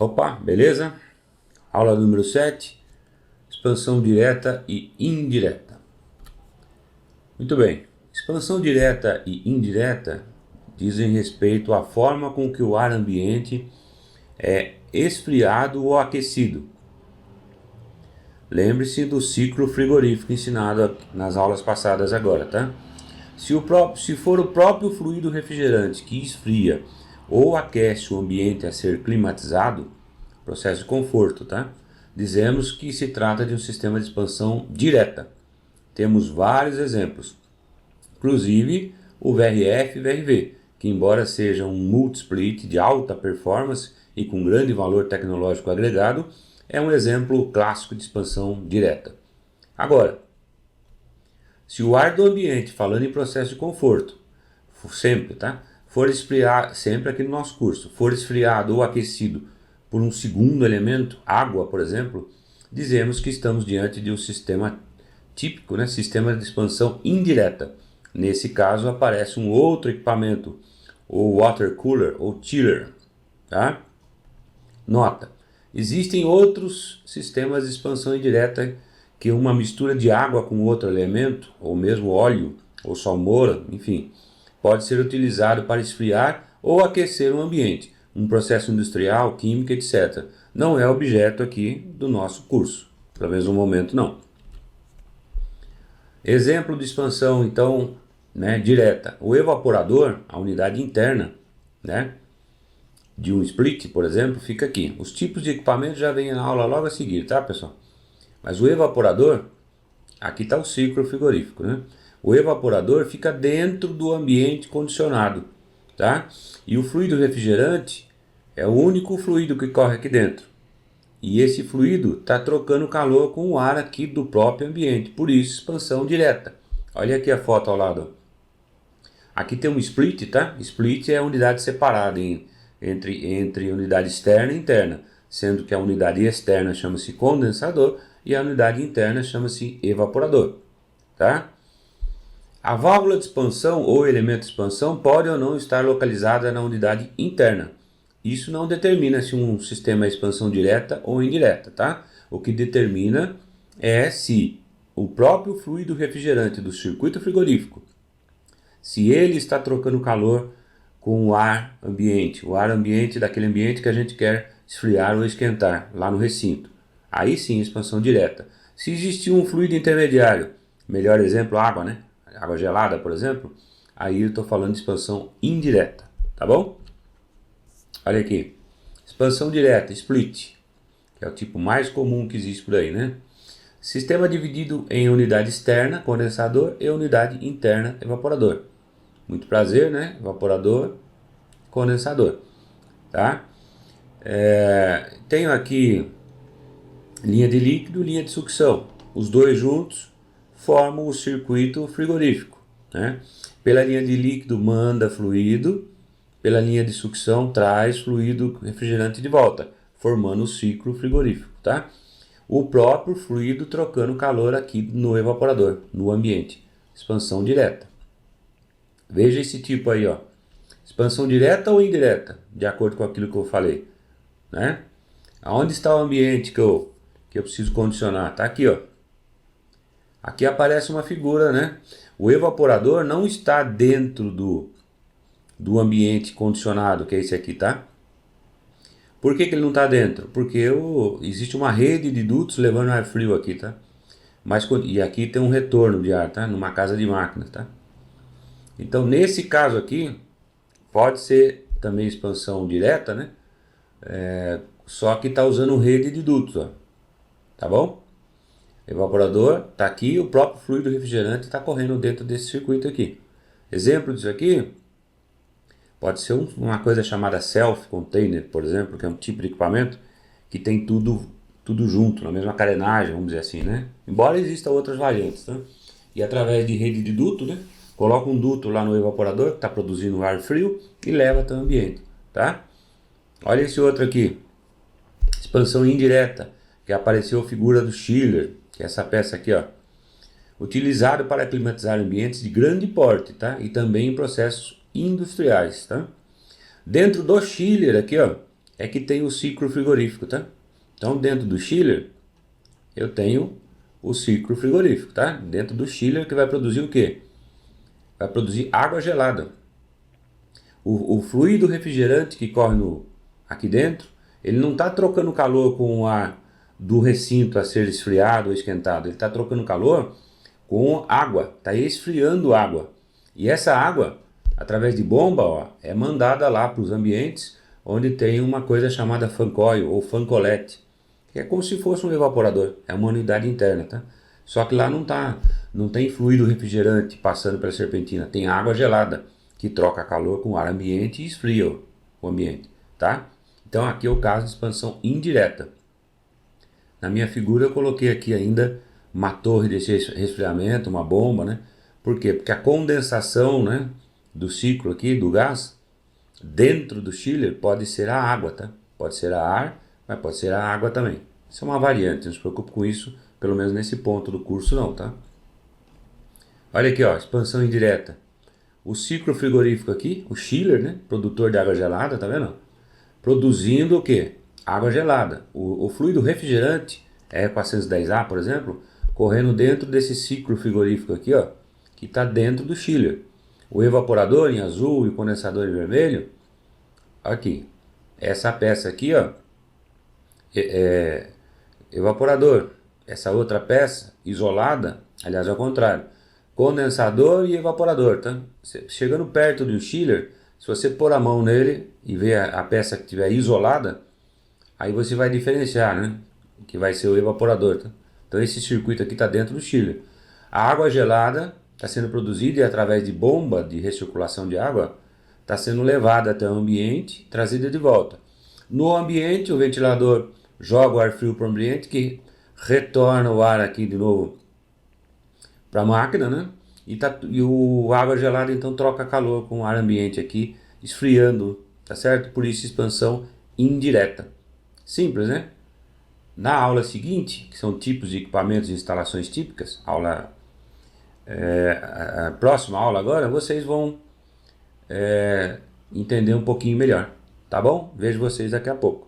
Opa, beleza? Aula número 7, expansão direta e indireta. Muito bem, expansão direta e indireta dizem respeito à forma com que o ar ambiente é esfriado ou aquecido. Lembre-se do ciclo frigorífico ensinado nas aulas passadas agora, tá? Se for o próprio fluido refrigerante que esfria ou aquece o ambiente a ser climatizado, processo de conforto, tá? Dizemos que se trata de um sistema de expansão direta. Temos vários exemplos, inclusive o VRF e VRV, que embora seja um multi-split de alta performance e com grande valor tecnológico agregado, é um exemplo clássico de expansão direta. Agora, se o ar do ambiente, falando em processo de conforto, sempre, tá? For esfriar, sempre aqui no nosso curso, for esfriado ou aquecido por um segundo elemento, água, por exemplo, dizemos que estamos diante de um sistema típico, né? Sistema de expansão indireta. Nesse caso, aparece um outro equipamento, ou water cooler ou chiller, tá? Nota, existem outros sistemas de expansão indireta que uma mistura de água com outro elemento, ou mesmo óleo, ou salmoura, enfim, pode ser utilizado para esfriar ou aquecer um ambiente, um processo industrial, químico, etc. Não é objeto aqui do nosso curso, pelo menos no momento não. Exemplo de expansão, então, né, direta. O evaporador, a unidade interna, né, de um split, por exemplo, fica aqui. Os tipos de equipamento já vem na aula logo a seguir, tá, pessoal? Mas o evaporador, aqui está o ciclo frigorífico, né? O evaporador fica dentro do ambiente condicionado, tá? E o fluido refrigerante é o único fluido que corre aqui dentro. E esse fluido está trocando calor com o ar aqui do próprio ambiente, por isso expansão direta. Olha aqui a foto ao lado. Aqui tem um split, tá? Split é a unidade separada entre unidade externa e interna, sendo que a unidade externa chama-se condensador e a unidade interna chama-se evaporador, tá? A válvula de expansão ou elemento de expansão pode ou não estar localizada na unidade interna. Isso não determina se um sistema é expansão direta ou indireta, tá? O que determina é se o próprio fluido refrigerante do circuito frigorífico, se ele está trocando calor com o ar ambiente daquele ambiente que a gente quer esfriar ou esquentar lá no recinto. Aí sim, expansão direta. Se existir um fluido intermediário, melhor exemplo, água, né? Água gelada, por exemplo, aí eu estou falando de expansão indireta, tá bom? Olha aqui, expansão direta, split, que é o tipo mais comum que existe por aí, né? Sistema dividido em unidade externa, condensador, e unidade interna, evaporador. Muito prazer, né? Evaporador, condensador, tá? Tenho aqui linha de líquido, linha de sucção. Os dois juntos formam o circuito frigorífico, né? Pela linha de líquido manda fluido, pela linha de sucção traz fluido refrigerante de volta, formando o ciclo frigorífico, tá? O próprio fluido trocando calor aqui no evaporador, no ambiente. Expansão direta. Veja esse tipo aí, ó. Expansão direta ou indireta, de acordo com aquilo que eu falei, né? Aonde está o ambiente que eu preciso condicionar? Tá aqui, ó. Aqui aparece uma figura, né? O evaporador não está dentro do ambiente condicionado, que é esse aqui, tá? Por que ele não está dentro? Porque existe uma rede de dutos levando ar frio aqui, tá? E aqui tem um retorno de ar, tá? Numa casa de máquinas, tá? Então, nesse caso aqui, pode ser também expansão direta, né? Só que está usando rede de dutos, ó. Tá bom? Evaporador está aqui, o próprio fluido refrigerante está correndo dentro desse circuito aqui. Exemplo disso aqui pode ser uma coisa chamada self-container, por exemplo, que é um tipo de equipamento que tem tudo junto, na mesma carenagem, vamos dizer assim, né? Embora existam outras variantes, tá? E através de rede de duto, né? Coloca um duto lá no evaporador que está produzindo ar frio e leva até o ambiente, tá? Olha esse outro aqui, expansão indireta, que apareceu a figura do chiller, que é essa peça aqui, ó, utilizado para climatizar ambientes de grande porte, tá? E também em processos industriais, tá? Dentro do chiller aqui, ó, é que tem o ciclo frigorífico, tá? Então, dentro do chiller, eu tenho o ciclo frigorífico, tá? Dentro do chiller, que vai produzir o quê? Vai produzir água gelada. O fluido refrigerante que corre aqui dentro, ele não está trocando calor com o ar do recinto a ser esfriado ou esquentado. Ele está trocando calor com água, está esfriando água. E essa água, através de bomba, ó, é mandada lá para os ambientes onde tem uma coisa chamada fan coil ou fan collet, que é como se fosse um evaporador, é uma unidade interna, tá? Só que lá não tem fluido refrigerante passando pela serpentina, tem água gelada que troca calor com o ar ambiente e esfria o ambiente, tá? Então aqui é o caso de expansão indireta. Na minha figura eu coloquei aqui ainda uma torre de resfriamento, uma bomba, né? Por quê? Porque a condensação, né, do ciclo aqui, do gás, dentro do chiller pode ser a água, tá? Pode ser a ar, mas pode ser a água também. Isso é uma variante, não se preocupe com isso, pelo menos nesse ponto do curso não, tá? Olha aqui, ó, expansão indireta. O ciclo frigorífico aqui, o chiller, né, produtor de água gelada, tá vendo? Produzindo o quê? Água gelada. O fluido refrigerante, E410A, por exemplo, correndo dentro desse ciclo frigorífico aqui, ó, que está dentro do chiller. O evaporador em azul e o condensador em vermelho, aqui. Essa peça aqui, ó, é evaporador. Essa outra peça, isolada, aliás, ao contrário, condensador e evaporador, tá? Chegando perto do chiller, se você pôr a mão nele e ver a peça que estiver isolada, aí você vai diferenciar, né? Que vai ser o evaporador, tá? Então esse circuito aqui está dentro do chiller. A água gelada está sendo produzida e através de bomba de recirculação de água está sendo levada até o ambiente, trazida de volta. No ambiente, o ventilador joga o ar frio para o ambiente, que retorna o ar aqui de novo para a máquina, né? E o água gelada então troca calor com o ar ambiente aqui, esfriando, tá certo? Por isso expansão indireta. Simples, né? Na aula seguinte, que são tipos de equipamentos e instalações típicas, a próxima aula agora, vocês vão entender um pouquinho melhor, tá bom? Vejo vocês daqui a pouco.